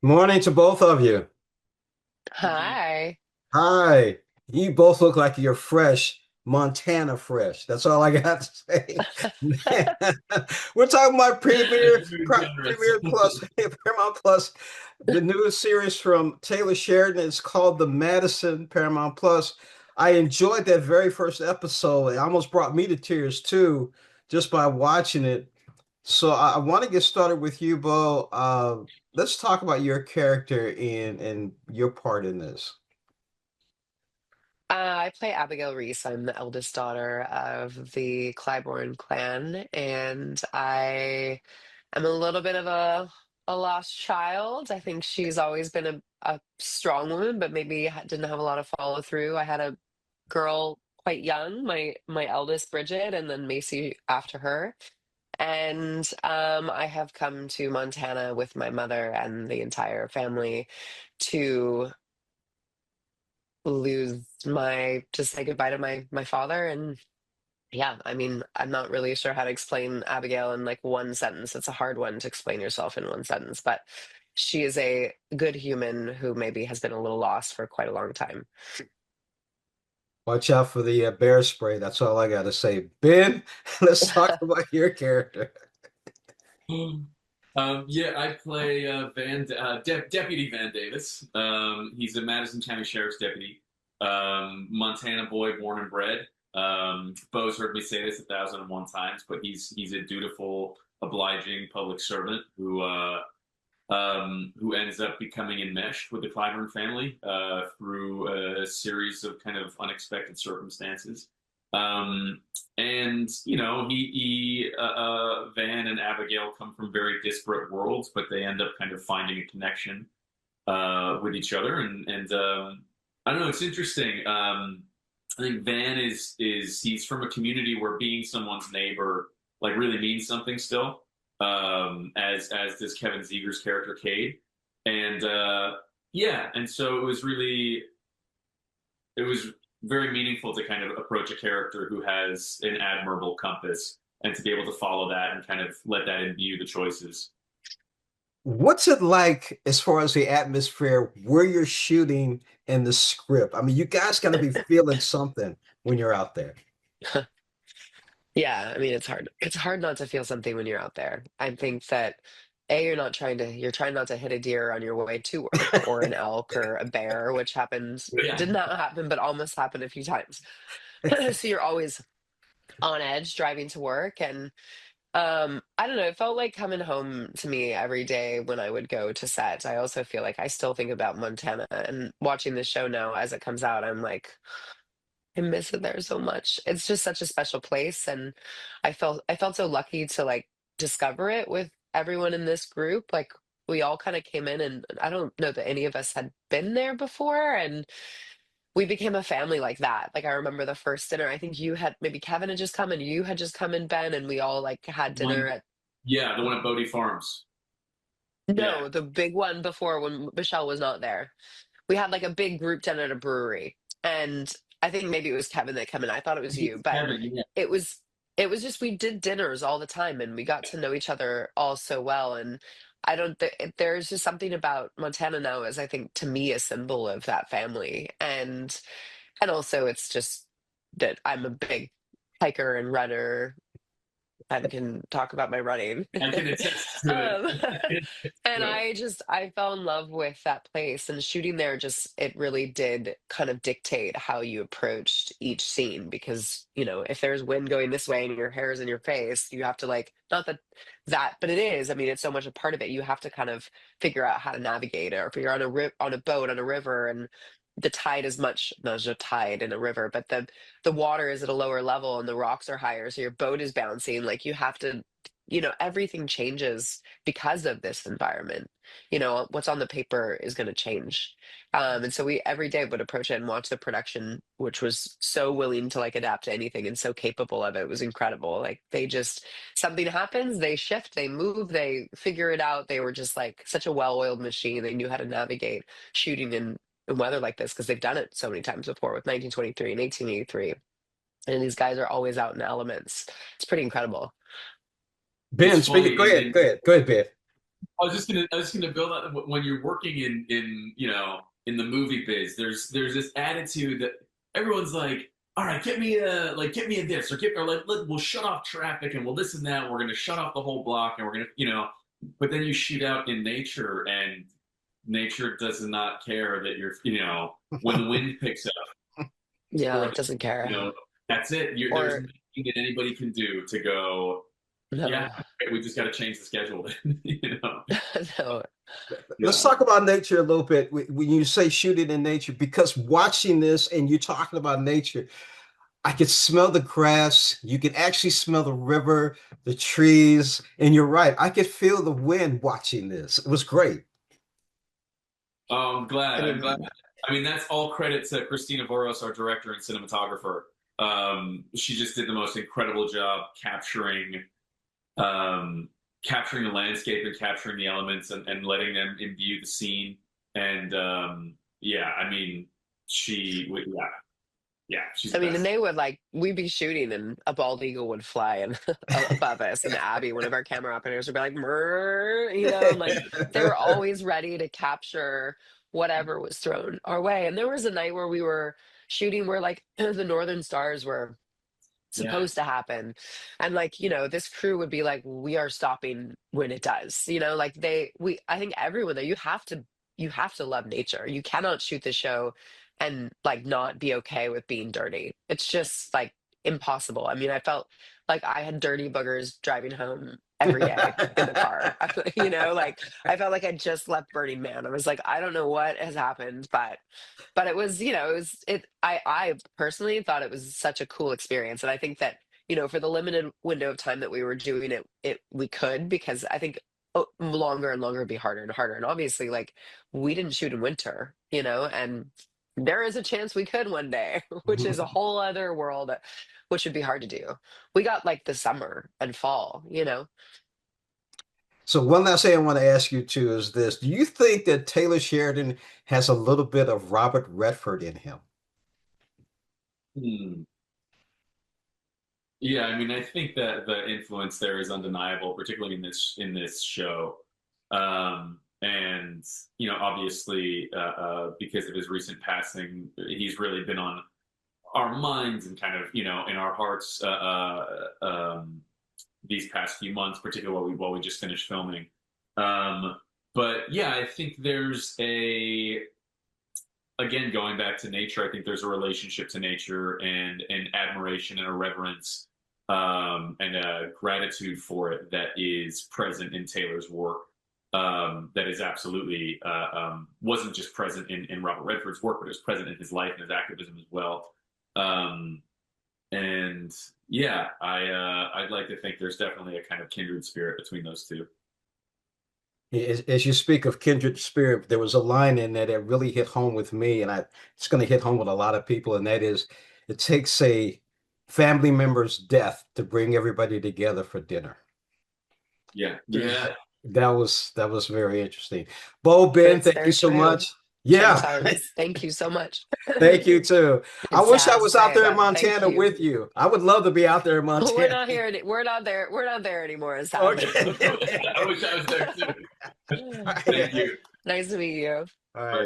Morning to both of you. Morning. Hi. Hi. You both look like you're fresh, Montana fresh. That's all I got to say. Man, we're talking about Very generous. Premier Plus, Paramount Plus, the new series from Taylor Sheridan. It's called The Madison Paramount Plus. I enjoyed that very first episode. It almost brought me to tears too, just by watching it. So I want to get started with you, Bo. Let's talk about your character and your part in this. I play Abigail Reese. I'm the eldest daughter of the Clybourne clan, and I am a little bit of a lost child. I think she's always been a strong woman, but maybe didn't have a lot of follow through. I had a girl quite young, my eldest Bridget, and then Macy after her. And I have come to Montana with my mother and the entire family to lose my to say goodbye to my father. And yeah, I mean, I'm not really sure how to explain Abigail in like one sentence. It's a hard one to explain yourself in one sentence, but she is a good human who maybe has been a little lost for quite a long time. Watch out for the bear spray. That's all I got to say. Ben, let's talk about your character. Yeah, I play Deputy Van Davis. He's a Madison County Sheriff's deputy, Montana boy, born and bred. Bo's heard me say this 1,001 times, but he's a dutiful, obliging public servant who ends up becoming enmeshed with the Clyburn family through a series of kind of unexpected circumstances. Um, and Van and Abigail come from very disparate worlds, but they end up kind of finding a connection with each other. And I don't know, it's interesting. I think Van is he's from a community where being someone's neighbor like really means something still. As does Kevin Zeger's character Cade, and yeah, and so it was very meaningful to kind of approach a character who has an admirable compass and to be able to follow that and kind of let that imbue the choices. What's it like as far as the atmosphere where you're shooting and the script? I mean, you guys got to be feeling something when you're out there. Yeah, I mean, it's hard. It's hard not to feel something when you're out there. I think that you're trying not to hit a deer on your way to work or an elk or a bear, which happens, But yeah, did not happen, but almost happened a few times. So you're always on edge driving to work. And I don't know, it felt like coming home to me every day when I would go to set. I also feel like I still think about Montana, and watching the show now as it comes out, I'm like, I miss it there so much. It's just such a special place, and I felt so lucky to like discover it with everyone in this group. Like we all kind of came in, and I don't know that any of us had been there before, and we became a family like that. Like I remember the first dinner. I think you had maybe Kevin had just come, and you had just come in, Ben, and we all like had dinner one, at yeah, the one at Bodie Farms. Yeah, no, the big one before when Michelle was not there. We had like a big group dinner at a brewery, and I think maybe it was Kevin that came in. I thought it was you, but Kevin. Yeah, it was it was just we did dinners all the time, and we got to know each other all so well. And I don't there's just something about Montana now as I think to me a symbol of that family, and also it's just that I'm a big hiker and runner and can talk about my running. I can attest to um, it. and So, I fell in love with that place, and shooting there just it really did kind of dictate how you approached each scene, because if there's wind going this way and your hair is in your face, you have to like, not that but it is, I mean, it's so much a part of it. You have to kind of figure out how to navigate it, or if you're on on a boat on a river, and the tide is much, no, there's no tide in a river, but the water is at a lower level and the rocks are higher, so your boat is bouncing. Like you have to, everything changes because of this environment. What's on the paper is going to change. And so we every day would approach it and watch the production, which was so willing to like adapt to anything and so capable of it. It was incredible. Like they just, something happens, they shift, they move, they figure it out. They were just like such a well-oiled machine. They knew how to navigate shooting in weather like this because they've done it so many times before with 1923 and 1883. And these guys are always out in elements. It's pretty incredible. Ben, it's speaking. funny, Go ahead. Go ahead. Go ahead, Ben. I was gonna build on when you're working in in the movie biz. There's this attitude that everyone's like, all right, get me a this or we'll shut off traffic and we'll this and that. We're gonna shut off the whole block and we're gonna but then you shoot out in nature and nature does not care that you're when the wind picks up Yeah, or it doesn't care. that's it. There's Or nothing that anybody can do to go. Yeah, no, we just got to change the schedule. no. Let's Yeah. talk about nature a little bit. When you say shooting in nature, because watching this and you're talking about nature, I could smell the grass. You can actually smell the river, the trees, and you're right. I could feel the wind watching this. It was great. Oh, I'm I glad. I'm glad. mean, I mean, that's all credit to Christina Voros, our director and cinematographer. She just did the most incredible job um, capturing the landscape and capturing the elements and letting them imbue the scene. And yeah, I mean, yeah, yeah, she's I the mean, and best. they would like we'd be shooting and a bald eagle would fly and above us, and Abby, one of our camera operators, would be like, "Mrr," and like they were always ready to capture whatever was thrown our way. And there was a night where we were shooting where like the northern stars were Yeah. supposed to happen, and like this crew would be like, we are stopping when it does, like I think everyone there, you have to love nature. You cannot shoot the show and like not be okay with being dirty. It's just like impossible. I mean, I felt like I had dirty boogers driving home every day in the car. Like I felt like I just left Burning Man. I was like, I don't know what has happened, but it was I personally thought it was such a cool experience, and I think that for the limited window of time that we were doing it we could, because I think longer and longer would be harder and harder. And obviously, like, we didn't shoot in winter, and there is a chance we could one day, which is a whole other world, which would be hard to do. We got like the summer and fall. So one last thing I want to ask you too is this: do you think that Taylor Sheridan has a little bit of Robert Redford in him? Hmm. Yeah, I mean, I think that the influence there is undeniable, particularly in this show. And obviously, because of his recent passing, he's really been on our minds and kind of in our hearts these past few months, particularly while we just finished filming. Um, but yeah, I think there's a again going back to nature. I think there's a relationship to nature and an admiration and a reverence and a gratitude for it that is present in Taylor's work. That is absolutely wasn't just present in Robert Redford's work, but it was present in his life and his activism as well. Um, and yeah, I'd like to think there's definitely a kind of kindred spirit between those two. As you speak of kindred spirit, there was a line in there that really hit home with me, and it's going to hit home with a lot of people, and that is, it takes a family member's death to bring everybody together for dinner. Yeah, Mm. yeah. That was very interesting. Bo, And Ben, it's thank you very so true. much. Yeah, Sometimes. Thank you so much. thank you too. I It's wish I sad to was out say, there in but thank Montana you. with you. I would love to be out there in We're Montana. not here. We're not there. We're not there anymore. It's sad. Okay. I wish I was there too. All Thank right. you. Nice to meet you. All right. Bye.